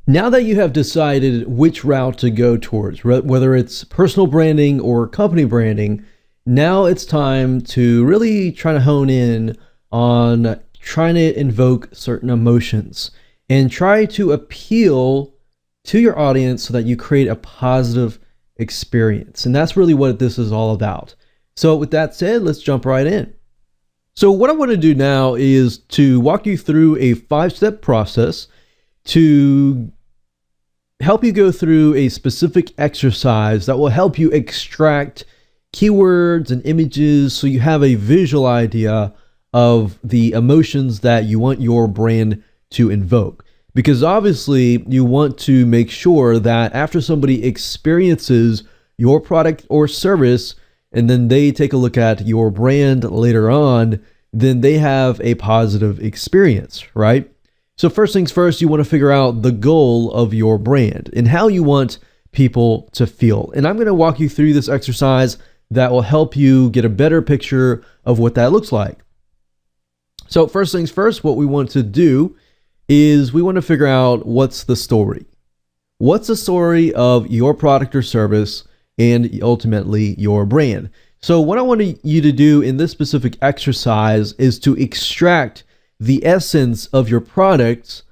Now that you have decided which route to go towards, whether it's personal branding or company branding, now it's time to really try to hone in on trying to invoke certain emotions and try to appeal to your audience so that you create a positive experience. And that's really what this is all about. So with that said, let's jump right in. So what I want to do now is to walk you through a 5-step process to help you go through a specific exercise that will help you extract keywords and images so you have a visual idea of the emotions that you want your brand to invoke. Because obviously you want to make sure that after somebody experiences your product or service and then they take a look at your brand later on, then they have a positive experience, right? So first things first, you want to figure out the goal of your brand and how you want people to feel. And I'm going to walk you through this exercise that will help you get a better picture of what that looks like. So first things first, what we want to do is we want to figure out what's the story. What's the story of your product or service and ultimately your brand? So what I want you to do in this specific exercise is to extract the essence of your product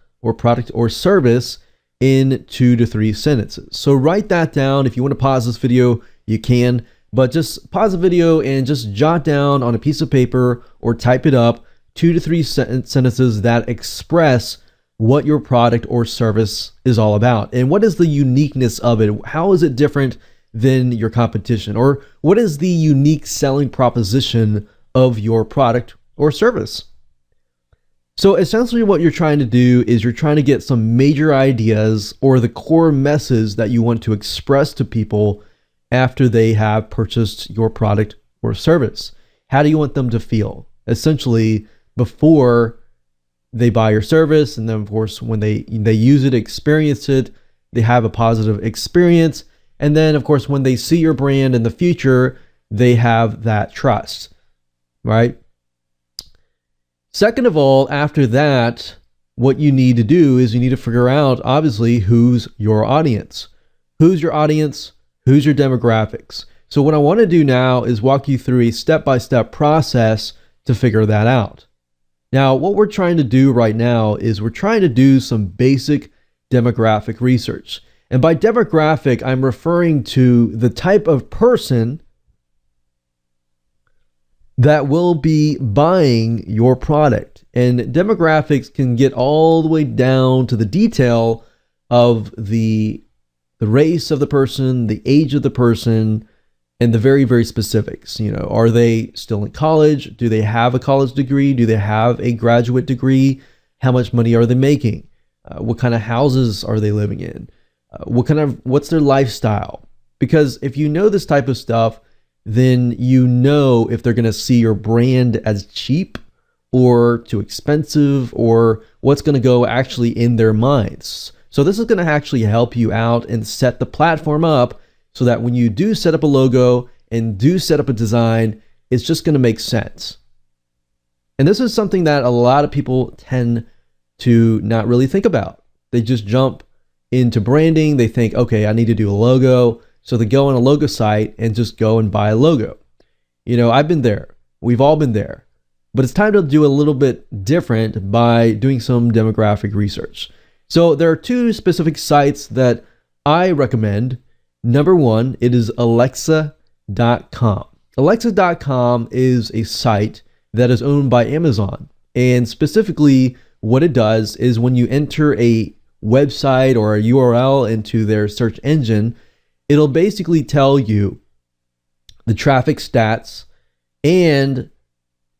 or service in 2 to 3 sentences. So write that down. If you want to pause this video, you can, but just pause the video and just jot down on a piece of paper or type it up 2 to 3 sentences that express what your product or service is all about and what is the uniqueness of it. How is it different than your competition, or what is the unique selling proposition of your product or service? So essentially what you're trying to do is you're trying to get some major ideas or the core message that you want to express to people after they have purchased your product or service. How do you want them to feel? Essentially, before they buy your service, and then of course when they use it, experience it, they have a positive experience. And then of course when they see your brand in the future, they have that trust, right? Second of all, after that, what you need to do is you need to figure out, obviously, who's your audience. Who's your audience? Who's your demographics? So what I want to do now is walk you through a step-by-step process to figure that out. Now, what we're trying to do right now is we're trying to do some basic demographic research. And by demographic, I'm referring to the type of person that will be buying your product. And demographics can get all the way down to the detail of the race of the person, the age of the person, and the very, very specifics. You know, are they still in college? Do they have a college degree? Do they have a graduate degree? How much money are they making? What kind of houses are they living in? What's their lifestyle? Because if you know this type of stuff, then you know if they're going to see your brand as cheap or too expensive, or what's going to go actually in their minds. So this is going to actually help you out and set the platform up so that when you do set up a logo and do set up a design, it's just going to make sense. And this is something that a lot of people tend to not really think about. They just jump into branding. They think, okay, I need to do a logo. So they go on a logo site and just go and buy a logo. You know, I've been there. We've all been there. But it's time to do a little bit different by doing some demographic research. So there are 2 specific sites that I recommend. Number 1, it is Alexa.com. Alexa.com is a site that is owned by Amazon. And specifically, what it does is when you enter a website or a URL into their search engine, it'll basically tell you the traffic stats, and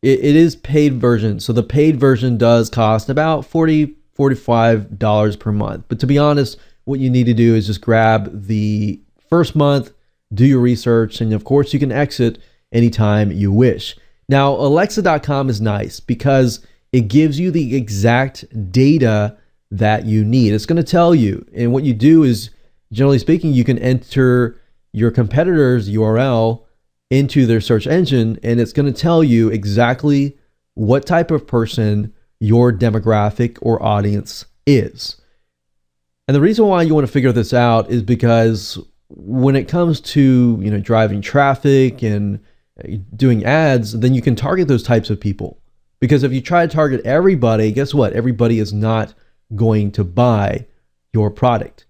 it is paid version. So the paid version does cost about $45 per month. But to be honest, what you need to do is just grab the first month, do your research, and of course you can exit anytime you wish. Now, Alexa.com is nice because it gives you the exact data that you need. It's going to tell you, and what you do is, generally speaking, you can enter your competitor's URL into their search engine, and it's going to tell you exactly what type of person your demographic or audience is. And the reason why you want to figure this out is because when it comes to, driving traffic and doing ads, then you can target those types of people. Because if you try to target everybody, guess what? Everybody is not going to buy your product.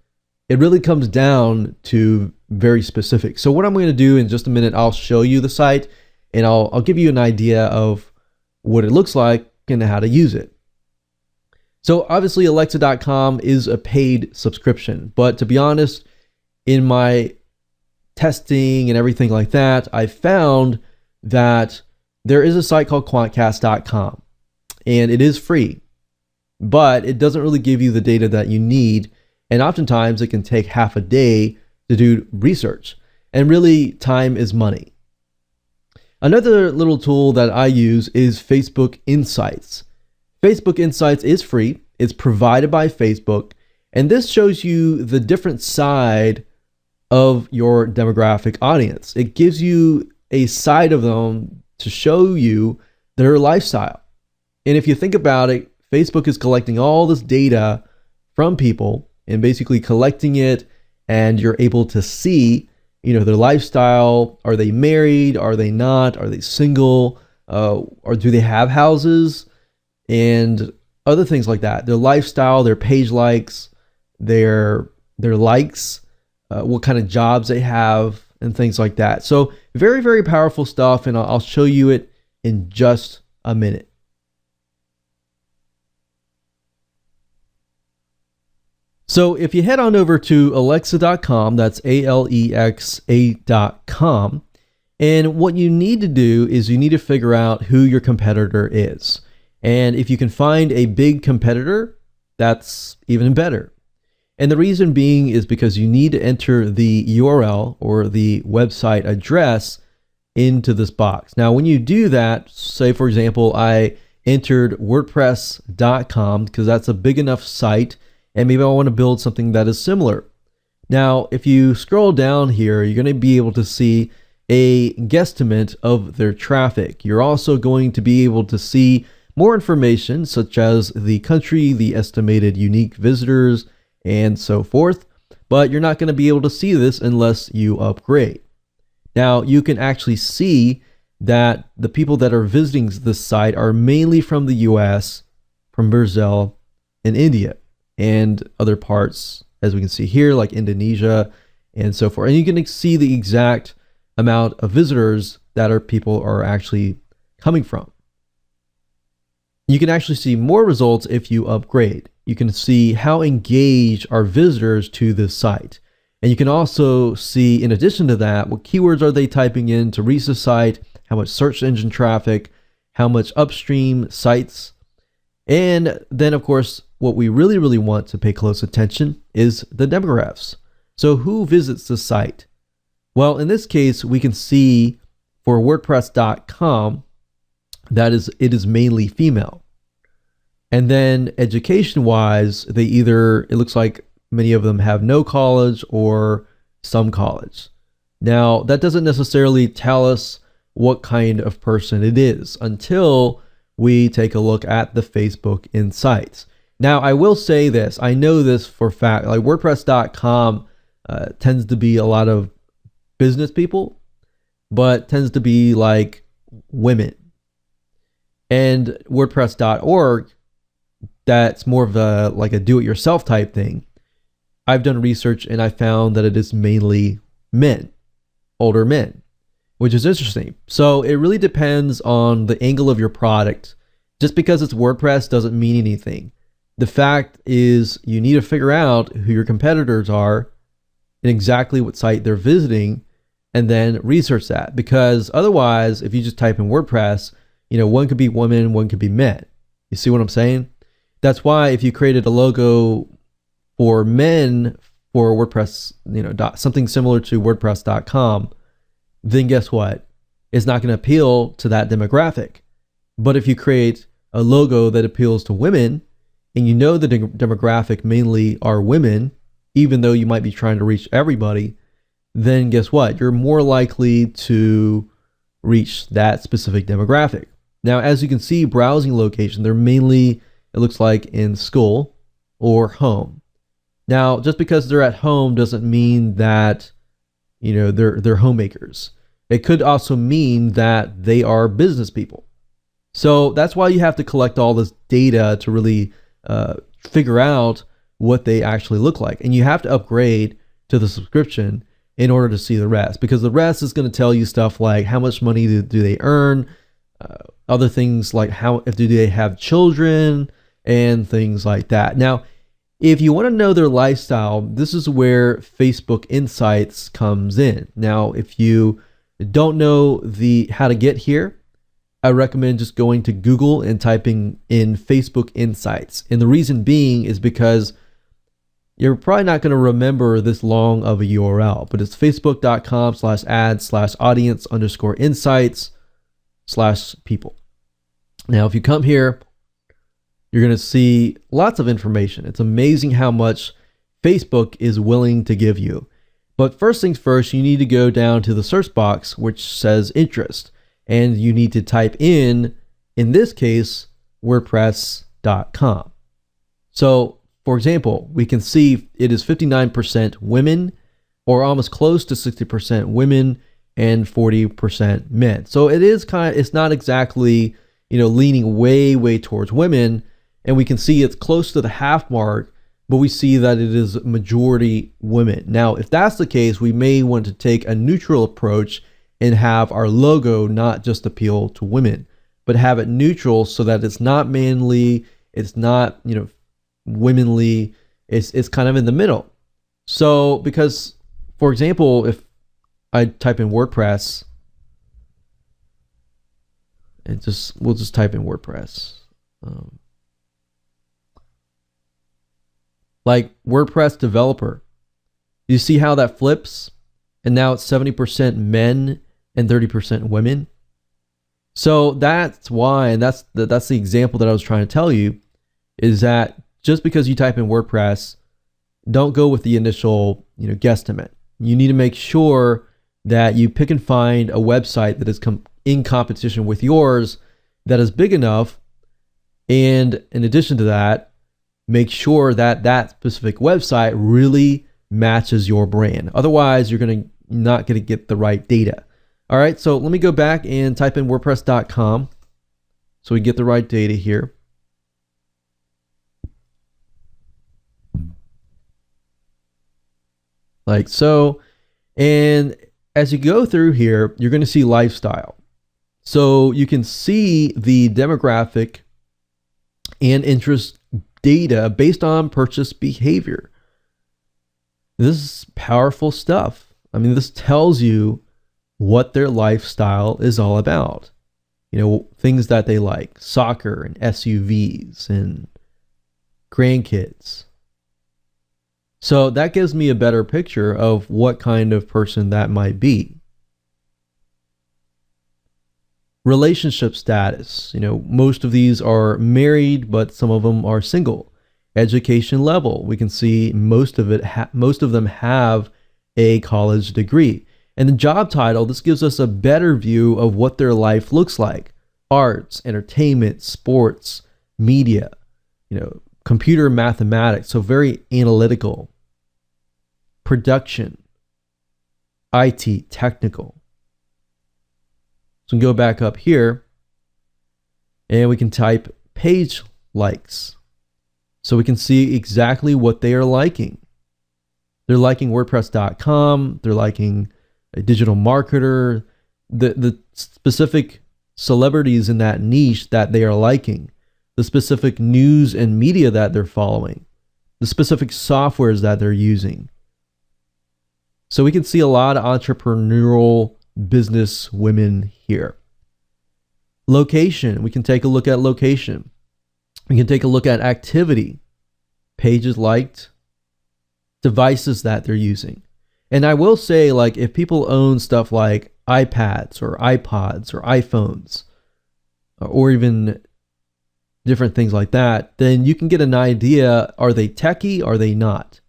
It really comes down to very specific. So what I'm going to do in just a minute, I'll show you the site and I'll give you an idea of what it looks like and how to use it. So obviously Alexa.com is a paid subscription, but to be honest, in my testing and everything like that, I found that there is a site called Quantcast.com and it is free, but it doesn't really give you the data that you need. And oftentimes it can take half a day to do research, and really time is money. Another little tool that I use is Facebook Insights. Facebook Insights is free. It's provided by Facebook, and this shows you the different side of your demographic audience. It gives you a side of them to show you their lifestyle. And if you think about it, Facebook is collecting all this data from people and basically collecting it, and you're able to see, their lifestyle. Are they married? Are they not? Are they single? Or do they have houses? And other things like that. Their lifestyle, their page likes, their likes, what kind of jobs they have, and things like that. So very, very powerful stuff, and I'll show you it in just a minute. So if you head on over to Alexa.com, that's Alexa.com, and what you need to do is you need to figure out who your competitor is. And if you can find a big competitor, that's even better. And the reason being is because you need to enter the URL or the website address into this box. Now, when you do that, say for example, I entered WordPress.com because that's a big enough site, and maybe I want to build something that is similar. Now, if you scroll down here, you're going to be able to see a guesstimate of their traffic. You're also going to be able to see more information such as the country, the estimated unique visitors, and so forth. But you're not going to be able to see this unless you upgrade. Now, you can actually see that the people that are visiting this site are mainly from the US, from Brazil, and India, and other parts, as we can see here, like Indonesia and so forth. And you can see the exact amount of visitors that people are actually coming from. You can actually see more results if you upgrade. You can see how engaged are visitors to this site. And you can also see, in addition to that, what keywords are they typing in to reach the site, how much search engine traffic, how much upstream sites. And then, of course, what we really, really want to pay close attention is the demographics. So who visits the site? Well, in this case, we can see for WordPress.com that it is mainly female. And then education-wise, it looks like many of them have no college or some college. Now, that doesn't necessarily tell us what kind of person it is until we take a look at the Facebook Insights. Now, I will say this. I know this for a fact. Like WordPress.com tends to be a lot of business people, but tends to be like women. And WordPress.org, that's more of like a do-it-yourself type thing. I've done research and I found that it is mainly men, older men, which is interesting. So it really depends on the angle of your product. Just because it's WordPress doesn't mean anything. The fact is you need to figure out who your competitors are and exactly what site they're visiting, and then research that. Because otherwise, if you just type in WordPress, one could be women, one could be men. You see what I'm saying? That's why if you created a logo for men for WordPress, something similar to WordPress.com, then guess what? It's not going to appeal to that demographic. But if you create a logo that appeals to women, and the demographic mainly are women, even though you might be trying to reach everybody, then guess what? You're more likely to reach that specific demographic. Now, as you can see, browsing location, they're mainly, it looks like, in school or home. Now, just because they're at home doesn't mean that, they're homemakers. It could also mean that they are business people. So that's why you have to collect all this data to really figure out what they actually look like. And you have to upgrade to the subscription in order to see the rest, because the rest is going to tell you stuff like how much money do they earn, other things like do they have children, and things like that. Now, if you want to know their lifestyle, this is where Facebook Insights comes in. Now, if you don't know how to get here, I recommend just going to Google and typing in Facebook Insights. And the reason being is because you're probably not going to remember this long of a URL, but it's facebook.com/ads/audience_insights/people. Now, if you come here, you're going to see lots of information. It's amazing how much Facebook is willing to give you. But first things first, you need to go down to the search box, which says interest. And you need to type in this case, WordPress.com. So, for example, we can see it is 59% women, or almost close to 60% women, and 40% men. So it is it's not exactly, leaning way towards women. And we can see it's close to the half mark, but we see that it is majority women. Now, if that's the case, we may want to take a neutral approach and have our logo not just appeal to women, but have it neutral so that it's not manly, it's not, womanly, it's kind of in the middle. So, because, for example, if I type in WordPress, and we'll just type in WordPress. Like WordPress developer, you see how that flips? And now it's 70% men and 30% women. So that's why, and that's the example that I was trying to tell you, is that just because you type in WordPress, don't go with the initial, guesstimate. You need to make sure that you pick and find a website that is in competition with yours that is big enough. And in addition to that, make sure that that specific website really matches your brand. Otherwise, you're not going to get the right data. All right, so let me go back and type in WordPress.com so we get the right data here. Like so. And as you go through here, you're going to see lifestyle. So you can see the demographic and interest data based on purchase behavior. This is powerful stuff. I mean, this tells you what their lifestyle is all about. Things that they like, soccer and SUVs and grandkids. So that gives me a better picture of what kind of person that might be. Relationship status. Most of these are married, but some of them are single. Education level. We can see most of them have a college degree. And the job title, this gives us a better view of what their life looks like. Arts, entertainment, sports, media, computer mathematics, so very analytical. Production, IT, technical. So we can go back up here and we can type page likes. So we can see exactly what they are liking. They're liking WordPress.com. They're liking a digital marketer, the specific celebrities in that niche that they are liking, the specific news and media that they're following, the specific softwares that they're using. So we can see a lot of entrepreneurial business women here. Location, we can take a look at location. We can take a look at activity, pages liked, devices that they're using. And I will say, like, if people own stuff like iPads or iPods or iPhones, or even different things like that, then you can get an idea, are they techie, are they not?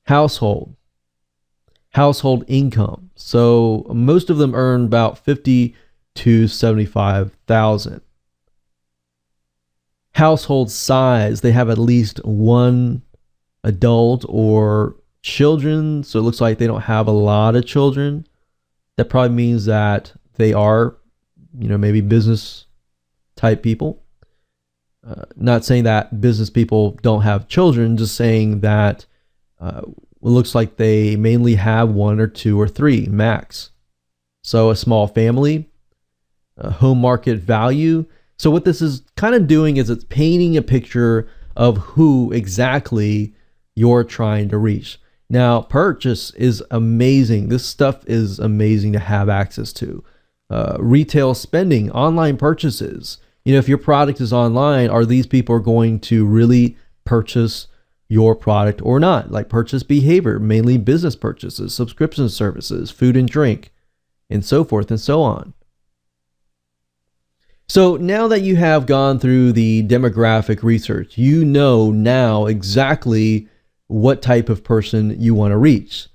Household income. So most of them earn about $50,000 to $75,000. household size. They have at least one adult or children. So it looks like they don't have a lot of children. That probably means that they are, maybe business type people. Not saying that business people don't have children, just saying that it looks like they mainly have one or two or three max. So a small family, home market value. So what this is kind of doing is it's painting a picture of who exactly you're trying to reach. Now, purchase is amazing. This stuff is amazing to have access to. Retail spending, online purchases. If your product is online, are these people going to really purchase your product or not? Like purchase behavior, mainly business purchases, subscription services, food and drink, and so forth and so on. So now that you have gone through the demographic research, you know now exactly what type of person you want to reach.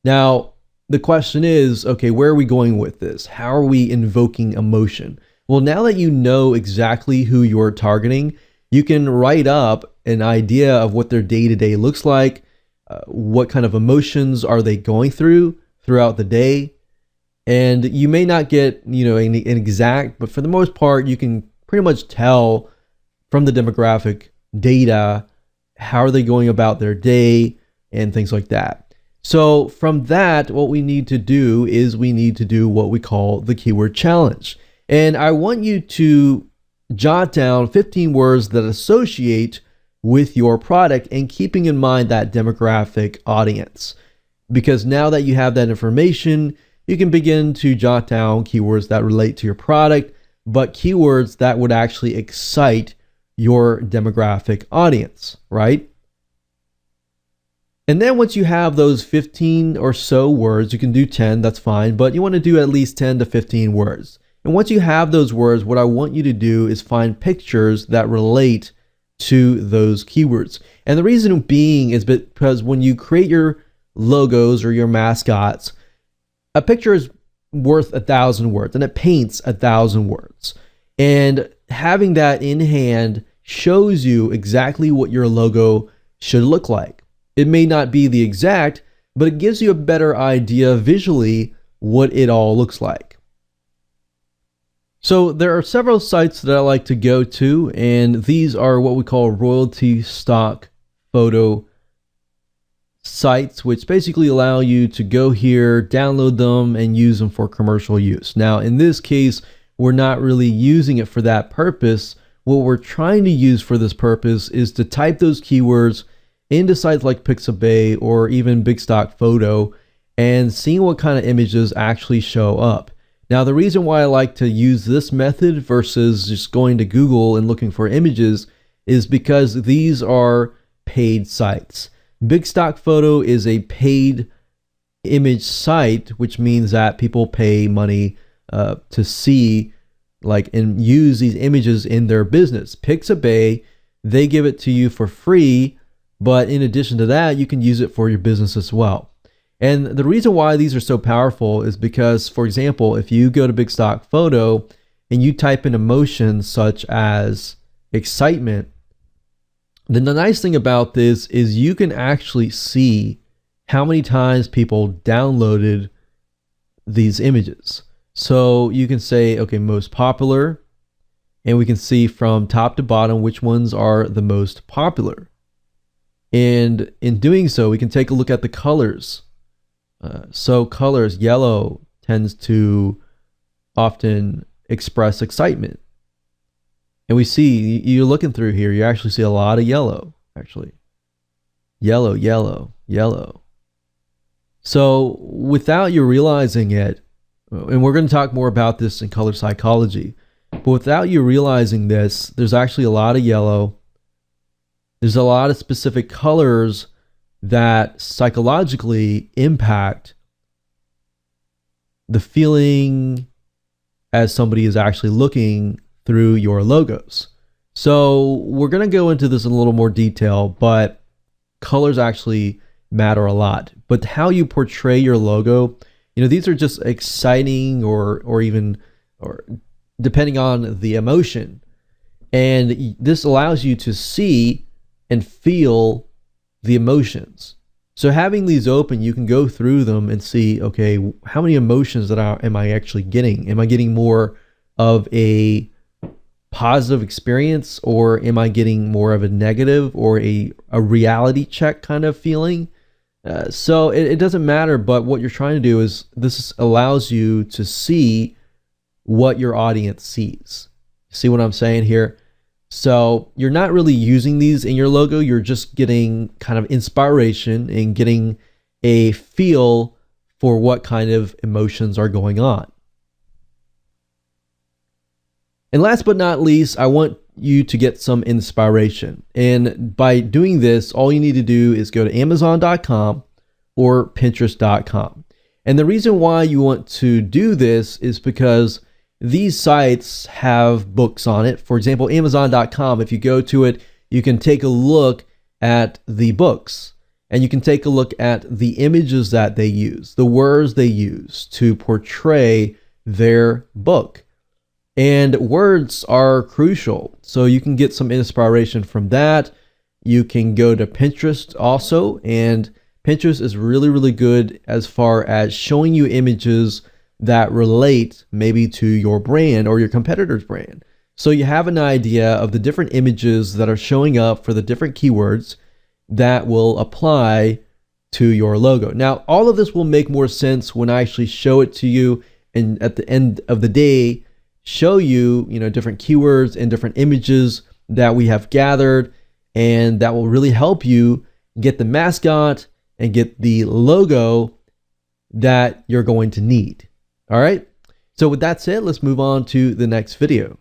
Now, the question is, okay, where are we going with this? How are we invoking emotion? Well, now that you know exactly who you're targeting, you can write up an idea of what their day-to-day looks like, what kind of emotions are they going throughout the day. And you may not get, an exact, but for the most part, you can pretty much tell from the demographic data, how are they going about their day and things like that. So from that, what we need to do is we need to do what we call the keyword challenge. And I want you to jot down 15 words that associate with your product and keeping in mind that demographic audience. Because now that you have that information, you can begin to jot down keywords that relate to your product, but keywords that would actually excite your demographic audience, right? And then once you have those 15 or so words, you can do 10, that's fine, but you want to do at least 10 to 15 words. And once you have those words, what I want you to do is find pictures that relate to those keywords. And the reason being is because when you create your logos or your mascots, a picture is worth 1,000 words and it paints 1,000 words. And having that in hand shows you exactly what your logo should look like. It may not be the exact, but it gives you a better idea visually what it all looks like. So there are several sites that I like to go to, and these are what we call royalty stock photo sites, which basically allow you to go here, download them, and use them for commercial use. Now, in this case, we're not really using it for that purpose. What we're trying to use for this purpose is to type those keywords into sites like Pixabay or even Big Stock Photo and seeing what kind of images actually show up. Now, the reason why I like to use this method versus just going to Google and looking for images is because these are paid sites. Big Stock Photo is a paid image site, which means that people pay money to see and use these images in their business. Pixabay, they give it to you for free, but in addition to that, you can use it for your business as well. And the reason why these are so powerful is because, for example, if you go to Big Stock Photo and you type in emotions such as excitement, then the nice thing about this is you can actually see how many times people downloaded these images. So you can say, okay, most popular, and we can see from top to bottom which ones are the most popular. And in doing so, we can take a look at the colors. So colors, yellow tends to often express excitement. And we see, you're looking through here, you actually see a lot of yellow, actually. Yellow, yellow, yellow. So without you realizing it, and we're going to talk more about this in color psychology, but without you realizing this, there's actually a lot of yellow. There's a lot of specific colors that psychologically impact the feeling as somebody is actually looking through your logos. So we're going to go into this in a little more detail, but colors actually matter a lot. But how you portray your logo, these are just exciting or depending on the emotion. And this allows you to see and feel the emotions. So having these open, you can go through them and see, okay, how many emotions am I actually getting? Am I getting more of a positive experience, or am I getting more of a negative or a reality check kind of feeling? So it doesn't matter, but what you're trying to do is this allows you to see what your audience sees. See what I'm saying here? So you're not really using these in your logo. You're just getting kind of inspiration and getting a feel for what kind of emotions are going on. And last but not least, I want you to get some inspiration. And by doing this, all you need to do is go to Amazon.com or Pinterest.com. And the reason why you want to do this is because these sites have books on it. For example, Amazon.com, if you go to it, you can take a look at the books, and you can take a look at the images that they use, the words they use to portray their book. And words are crucial. So you can get some inspiration from that. You can go to Pinterest also, and Pinterest is really, really good as far as showing you images that relate maybe to your brand or your competitor's brand. So you have an idea of the different images that are showing up for the different keywords that will apply to your logo. Now, all of this will make more sense when I actually show it to you, and at the end of the day, show you, different keywords and different images that we have gathered, and that will really help you get the mascot and get the logo that you're going to need. All right. So with that said, let's move on to the next video.